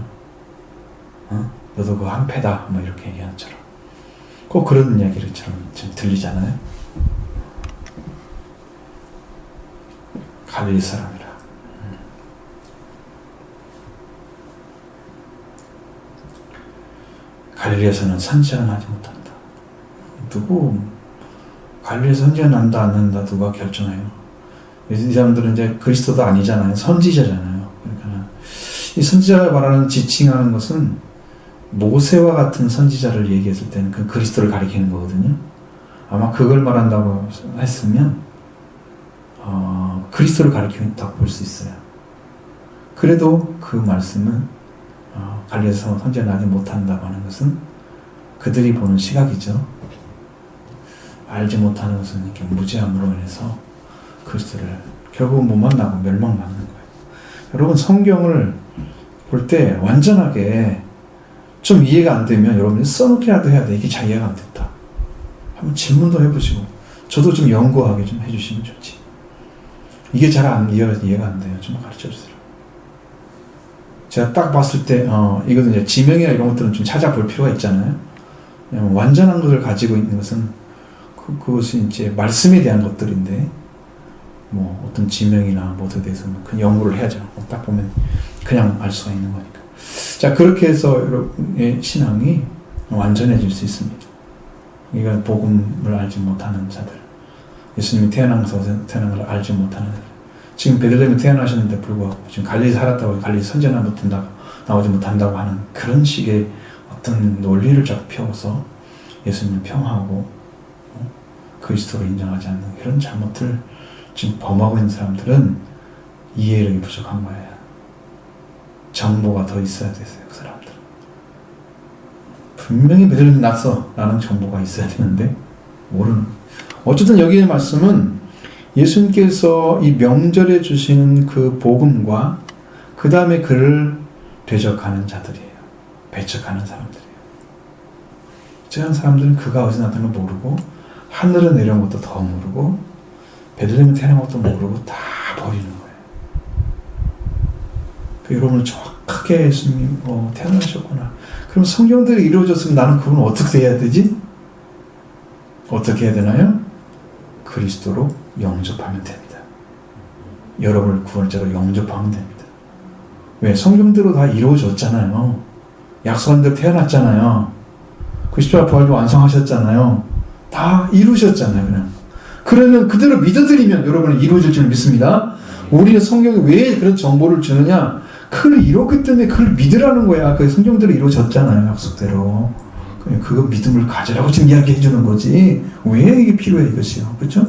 너도 그 한 패다 뭐 이렇게 얘기하는 것처럼 꼭 그런 이야기를처럼 좀 들리잖아요. 갈릴리 사람이라. 갈릴리에서는 선지자는 하지 못한다. 갈릴리에서 선지자는 한다 안 한다 누가 결정해요? 이 사람들은 이제 그리스도도 아니잖아요. 선지자잖아요. 그러니까 이 선지자가 말하는 지칭하는 것은 모세와 같은 선지자를 얘기했을 때는 그 그리스도를 가리키는 거거든요. 아마 그걸 말한다고 했으면 그리스도를 가리킨다고 볼 수 있어요. 그래도 그 말씀은 갈릴리에서 선지자는 하지 못한다고 하는 것은 그들이 보는 시각이죠. 알지 못하는 것은 이렇게 무지함으로 인해서 그리스도를 결국은 못 만나고 멸망받는 거예요. 여러분 성경을 볼 때 완전하게 좀 이해가 안 되면 여러분이 써놓기라도 해야 돼. 이게 잘 이해가 안 됐다. 한번 질문도 해보시고 저도 좀 연구하게 좀 해주시면 좋지. 이게 잘 이해가 안 돼요. 좀 가르쳐주세요. 제가 딱 봤을 때 이거는 이제 지명이나 이런 것들은 좀 찾아볼 필요가 있잖아요. 왜냐면 완전한 것을 가지고 있는 것은 그것이 이제 말씀에 대한 것들인데 뭐 어떤 지명이나 뭐에 대해서는 그 연구를 해야죠. 딱 보면 그냥 알 수가 있는 거니까. 자, 그렇게 해서 여러분의 신앙이 완전해질 수 있습니다. 이건 복음을 알지 못하는 자들, 예수님이 태어난 걸 알지 못하는 자들. 지금 베들레헴에 태어나셨는데 불구하고 지금 갈릴리 살았다고 갈릴리 선지자 나오지 못한다고 하는 그런 식의 어떤 논리를 자꾸 펴서 예수님을 평하고 그리스도로 인정하지 않는 이런 잘못을 지금 범하고 있는 사람들은 이해력이 부족한 거예요. 정보가 더 있어야 되세요. 그 사람들은 분명히 베들레헴에 났어라는 정보가 있어야 되는데 모르는. 어쨌든 여기의 말씀은 예수님께서 이 명절에 주시는 그 복음과 그 다음에 그를 배척하는 자들이에요. 배척하는 사람들이에요. 저런 사람들은 그가 어디서 나타난 걸 모르고 하늘에 내려온 것도 더 모르고 베들레헴에 태어난 것도 모르고 다 버리는 거예요. 여러분은 정확하게 예수님이 태어나셨구나. 그럼 성경들이 이루어졌으면 나는 그건 어떻게 해야 되지? 어떻게 해야 되나요? 그리스도로 영접하면 됩니다. 여러분을 구원자로 영접하면 됩니다. 왜? 성경대로 다 이루어졌잖아요. 약속한 대로 태어났잖아요. 그 십자가 부활도 완성하셨잖아요. 다 이루셨잖아요. 그러면 그대로 믿어드리면 여러분은 이루어질 줄 믿습니다. 우리는 성경이 왜 그런 정보를 주느냐? 그걸 이뤘기 때문에 그걸 믿으라는 거야. 그 성경대로 이루어졌잖아요. 약속대로. 그거 믿음을 가지라고 지금 이야기해 주는 거지. 왜 이게 필요해 이것이요. 그렇죠?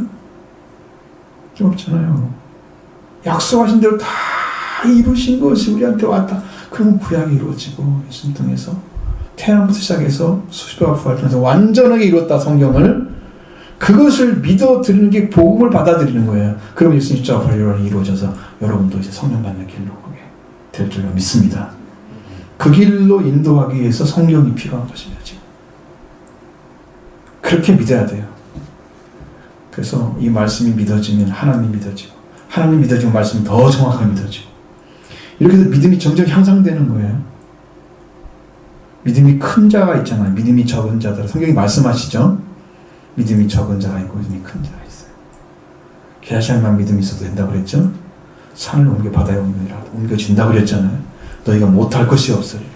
없잖아요. 약속하신 대로 다 이루신 것이 우리한테 왔다. 그러면 구약이 이루어지고 예수님 통해서 태어남부터 시작해서 십자가 부활 통해서 완전하게 이뤘다. 성경을. 그것을 믿어드리는 게 복음을 받아들이는 거예요. 그럼 예수님 십자가 부활이 이루어져서 여러분도 이제 성령 받는 길로 가게 될 줄로 믿습니다. 그 길로 인도하기 위해서 성령이 필요한 것입니다. 지금. 그렇게 믿어야 돼요. 그래서 이 말씀이 믿어지면 하나님이 믿어지고 하나님 믿어지면 말씀이 더 정확하게 믿어지고 이렇게 해서 믿음이 점점 향상되는 거예요. 믿음이 큰 자가 있잖아요. 믿음이 적은 자들. 성경이 말씀하시죠. 믿음이 적은 자가 있고 믿음이 큰 자가 있어요. 게라시아만 믿음이 있어도 된다고 그랬죠. 산을 옮겨 바다에 옮겨진다고 그랬잖아요. 너희가 못할 것이 없으리라.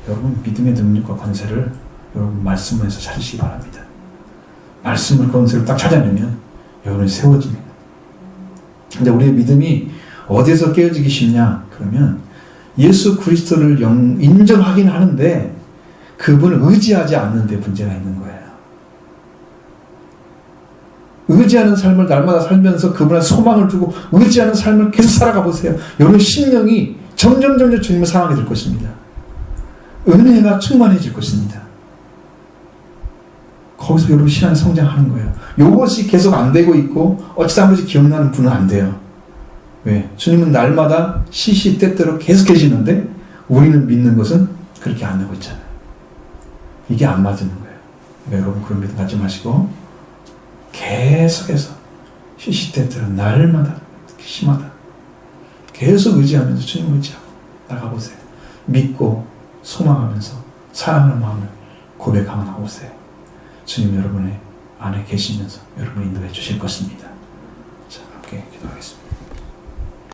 여러분 믿음의 능력과 권세를 여러분 말씀에서 찾으시기 바랍니다. 말씀을 권세를 딱 찾아내면 여러분이 세워집니다. 근데 우리의 믿음이 어디에서 깨어지기 쉽냐? 그러면 예수 그리스도를 인정하긴 하는데 그분을 의지하지 않는 데 문제가 있는 거예요. 의지하는 삶을 날마다 살면서 그분의 소망을 두고 의지하는 삶을 계속 살아가 보세요. 여러분 심령이 점점 주님을 사랑하게 될 것입니다. 은혜가 충만해질 것입니다. 거기서 여러분 신앙이 성장하는 거예요. 이것이 계속 안 되고 있고 어쩌다 한 번씩 기억나는 분은 안 돼요. 왜? 주님은 날마다 시시때때로 계속 계시는데 우리는 믿는 것은 그렇게 안 되고 있잖아요. 이게 안 맞는 거예요. 여러분 그런 믿음 갖지 마시고 계속해서 시시때때로 날마다 심하다 계속 의지하면서 주님 의지하고 나가보세요. 믿고 소망하면서 사랑하는 마음을 고백하고 나오세요. 주님 여러분의 안에 계시면서 여러분 인도해 주실 것입니다. 자, 함께 기도하겠습니다.